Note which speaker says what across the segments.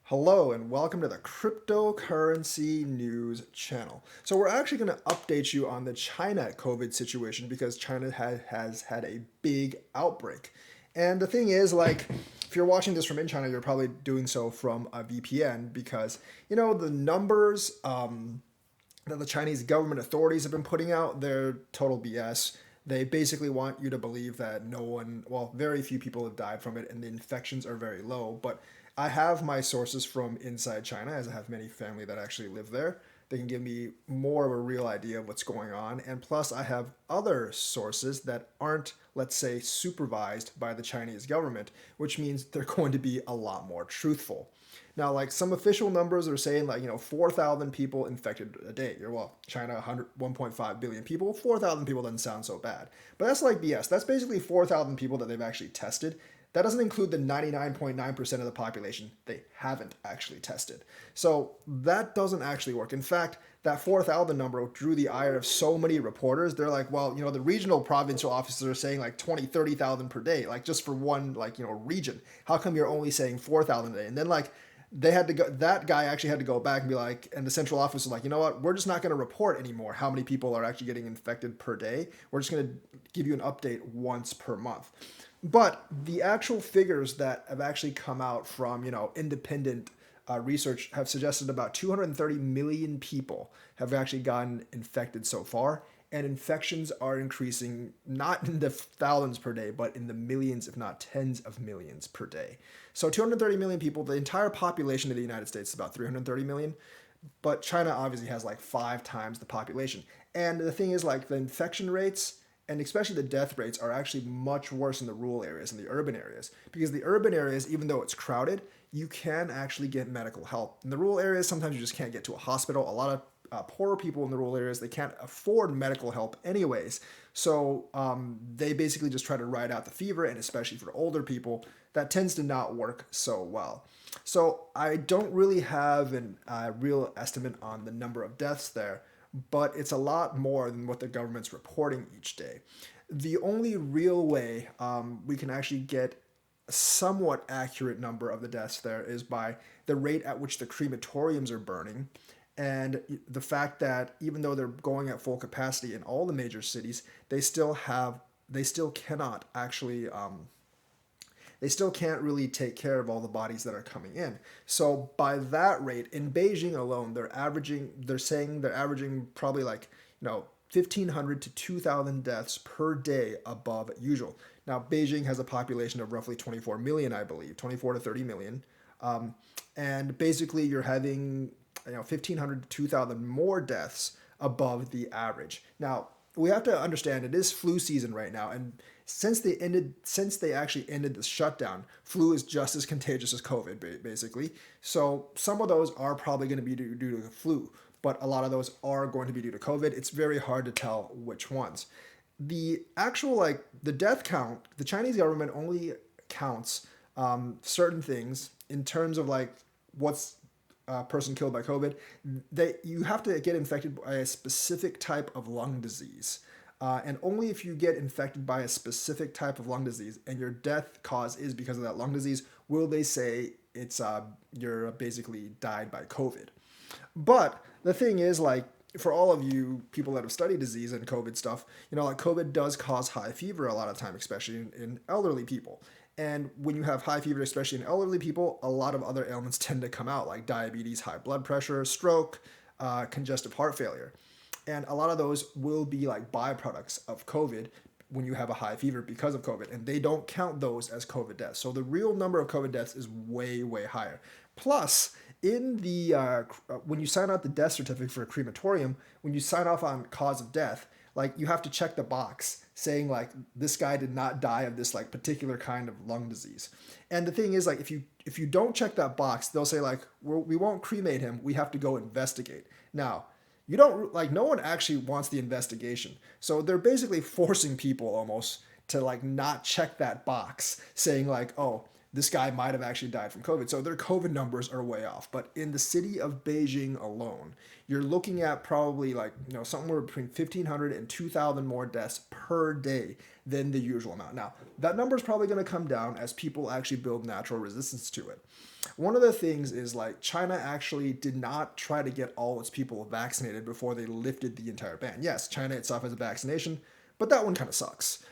Speaker 1: Hello and welcome to the Cryptocurrency News channel. So we're actually going to update you on the China COVID situation because China has had a big outbreak. And the thing is, if you're watching this from in China, you're probably doing so from a VPN because, the numbers that the Chinese government authorities have been putting out, they're total BS. They basically want you to believe that very few people have died from it and the infections are very low. But I have my sources from inside China, as I have many family that actually live there. They can give me more of a real idea of what's going on. And plus, I have other sources that aren't, let's say, supervised by the Chinese government, which means they're going to be a lot more truthful. Now, some official numbers are saying 4,000 people infected a day. China, 1.5 billion people, 4,000 people doesn't sound so bad. But that's like BS. That's basically 4,000 people that they've actually tested. That doesn't include the 99.9% of the population they haven't actually tested. So that doesn't actually work. In fact, that 4,000 number drew the ire of so many reporters. They're like, the regional provincial officers are saying 20, 30,000 per day, just for one, region. How come you're only saying 4,000 a day? And then they had to go, that guy actually had to go back and be like, and the central office was like, you know what, we're just not going to report anymore how many people are actually getting infected per day. We're just going to give you an update once per month. But the actual figures that have actually come out from, independent research have suggested about 230 million people have actually gotten infected so far. And infections are increasing not in the thousands per day, but in the millions, if not tens of millions per day. So 230 million people, the entire population of the United States is about 330 million. But China obviously has 5 times the population. And the thing is, the infection rates and especially the death rates are actually much worse in the rural areas and the urban areas. Because the urban areas, even though it's crowded, you can actually get medical help. In the rural areas, sometimes you just can't get to a hospital. A lot of poorer people in the rural areas, they can't afford medical help anyways. So they basically just try to ride out the fever, and especially for older people, that tends to not work so well. So I don't really have a real estimate on the number of deaths there, but it's a lot more than what the government's reporting each day. The only real way we can actually get a somewhat accurate number of the deaths there is by the rate at which the crematoriums are burning, and the fact that even though they're going at full capacity in all the major cities, they still cannot actually they still can't really take care of all the bodies that are coming in. So by that rate, in Beijing alone, they're saying they're averaging probably 1,500 to 2,000 deaths per day above usual. Now, Beijing has a population of roughly 24 million, I believe, 24 to 30 million. And basically you're having 1,500 to 2,000 more deaths above the average. Now, we have to understand it is flu season right now, and since they actually ended the shutdown, flu is just as contagious as COVID, basically. So some of those are probably going to be due to the flu, but a lot of those are going to be due to COVID. It's very hard to tell which ones. The actual the death count, the Chinese government only counts certain things in terms of what's person killed by COVID. You have to get infected by a specific type of lung disease. And only if you get infected by a specific type of lung disease and your death cause is because of that lung disease will they say it's you're basically died by COVID. But the thing is, for all of you people that have studied disease and COVID stuff, COVID does cause high fever a lot of time, especially in elderly people. And when you have high fever, especially in elderly people, a lot of other ailments tend to come out, like diabetes, high blood pressure, stroke, congestive heart failure. And a lot of those will be byproducts of COVID when you have a high fever because of COVID. And they don't count those as COVID deaths. So the real number of COVID deaths is way, way higher. Plus, in the when you sign out the death certificate for a crematorium, when you sign off on cause of death, you have to check the box saying this guy did not die of this particular kind of lung disease. And the thing is, if you don't check that box, they'll say we won't cremate him. We have to go investigate. Now, you don't no one actually wants the investigation. So they're basically forcing people almost to not check that box saying oh, this guy might have actually died from COVID. So their COVID numbers are way off. But in the city of Beijing alone, you're looking at probably somewhere between 1,500 and 2,000 more deaths per day than the usual amount. Now, that number is probably going to come down as people actually build natural resistance to it. One of the things is like China actually did not try to get all its people vaccinated before they lifted the entire ban. Yes, China itself has a vaccination, but that one kind of sucks.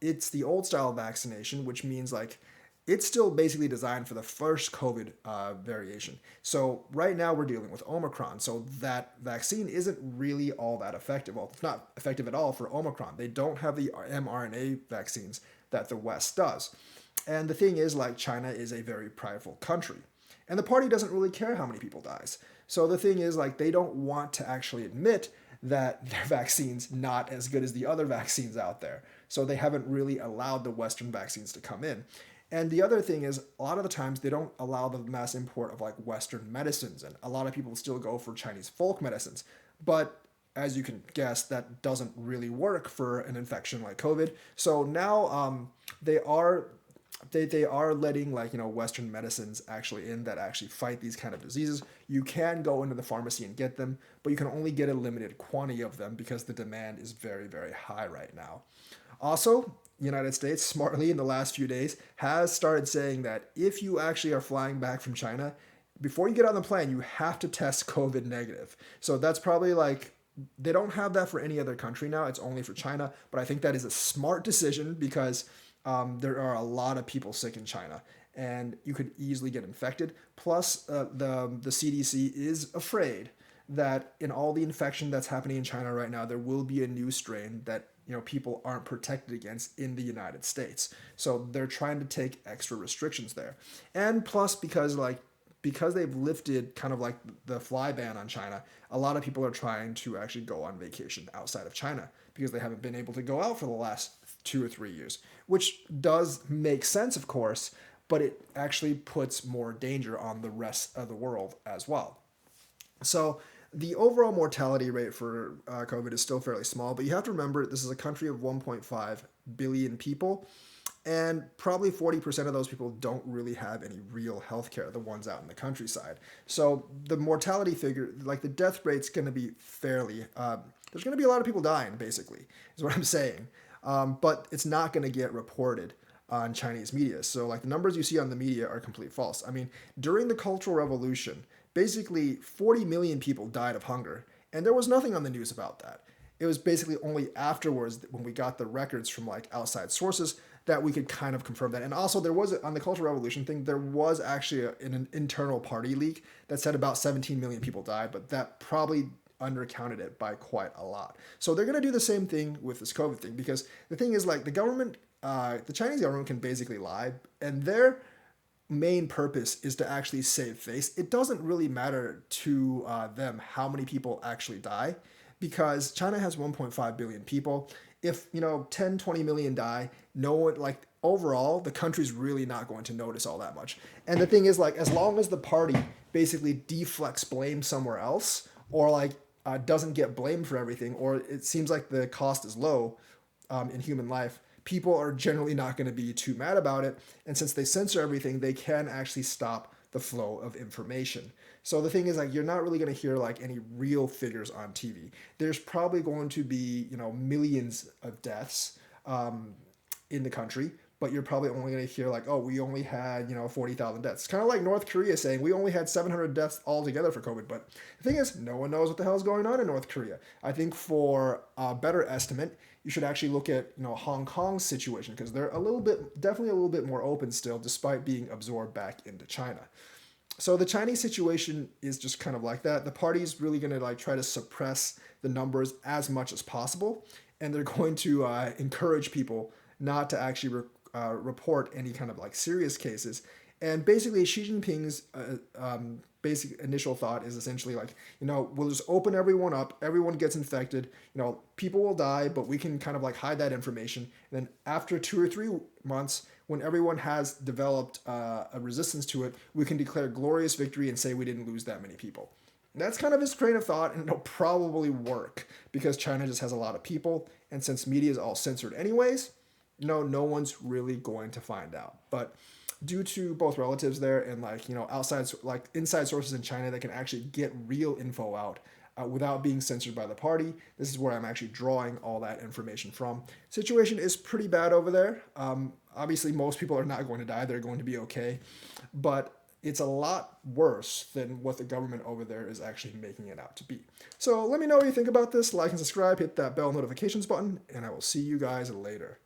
Speaker 1: It's the old style vaccination, which means like it's still basically designed for the first COVID variation. So right now we're dealing with Omicron. So that vaccine isn't really all that effective. Well, it's not effective at all for Omicron. They don't have the mRNA vaccines that the West does. And the thing is, like, China is a very prideful country. And the party doesn't really care how many people dies. So the thing is, like, they don't want to actually admit that their vaccine's not as good as the other vaccines out there. So they haven't really allowed the Western vaccines to come in. And the other thing is, a lot of the times they don't allow the mass import of like Western medicines, and a lot of people still go for Chinese folk medicines. But as you can guess, that doesn't really work for an infection like COVID. So now they are they are letting like Western medicines actually in that actually fight these kind of diseases. You can go into the pharmacy and get them, but you can only get a limited quantity of them because the demand is very very high right now. Also, United States smartly in the last few days has started saying that if you actually are flying back from China, before you get on the plane, you have to test COVID negative. So that's probably like they don't have that for any other country now. It's only for China, but I think that is a smart decision because there are a lot of people sick in China, and you could easily get infected. Plus, the CDC is afraid that in all the infection that's happening in China right now, there will be a new strain that people aren't protected against in the United States. So they're trying to take extra restrictions there, and plus because they've lifted kind of like the fly ban on China, a lot of people are trying to actually go on vacation outside of China because they haven't been able to go out for the last 2 or 3 years, which does make sense, of course, but it actually puts more danger on the rest of the world as well. So the overall mortality rate for COVID is still fairly small, but you have to remember this is a country of 1.5 billion people, and probably 40% of those people don't really have any real health care, the ones out in the countryside. So the mortality figure, like the death rate's going to be fairly, there's going to be a lot of people dying, basically, is what I'm saying. But it's not going to get reported on Chinese media. So like the numbers you see on the media are complete false. I mean, during the Cultural Revolution, basically 40 million people died of hunger, and there was nothing on the news about that. It was basically only afterwards when we got the records from like outside sources that we could kind of confirm that. And also there was on the Cultural Revolution thing, there was actually an internal party leak that said about 17 million people died, but that probably undercounted it by quite a lot. So they're going to do the same thing with this COVID thing because the thing is like the government, the Chinese government can basically lie, and their main purpose is to actually save face. It doesn't really matter to them how many people actually die because China has 1.5 billion people. If 10 20 million die, no one, like, overall the country's really not going to notice all that much. And the thing is, like, as long as the party basically deflects blame somewhere else, or like doesn't get blamed for everything, or it seems like the cost is low in human life, people are generally not going to be too mad about it. And since they censor everything, they can actually stop the flow of information. So the thing is, like, you're not really going to hear like any real figures on TV. There's probably going to be millions of deaths in the country, but you're probably only going to hear like, oh, we only had 40,000 deaths. It's kind of like North Korea saying we only had 700 deaths altogether for COVID. But the thing is, no one knows what the hell is going on in North Korea. I think for a better estimate, you should actually look at Hong Kong's situation, because they're definitely a little bit more open still, despite being absorbed back into China. So the Chinese situation is just kind of like that. The party's really going to like try to suppress the numbers as much as possible, and they're going to encourage people not to actually report any kind of like serious cases. And basically, Xi Jinping's basic initial thought is essentially like, we'll just open everyone up, everyone gets infected, people will die, but we can kind of like hide that information. And then after 2 or 3 months, when everyone has developed a resistance to it, we can declare glorious victory and say we didn't lose that many people. That's kind of his train of thought, and it'll probably work because China just has a lot of people, and since media is all censored anyways, no one's really going to find out. But due to both relatives there and inside sources in China that can actually get real info out without being censored by the party, this is where I'm actually drawing all that information from. Situation is pretty bad over there. Obviously, most people are not going to die; they're going to be okay. But it's a lot worse than what the government over there is actually making it out to be. So let me know what you think about this. Like and subscribe, hit that bell notifications button, and I will see you guys later.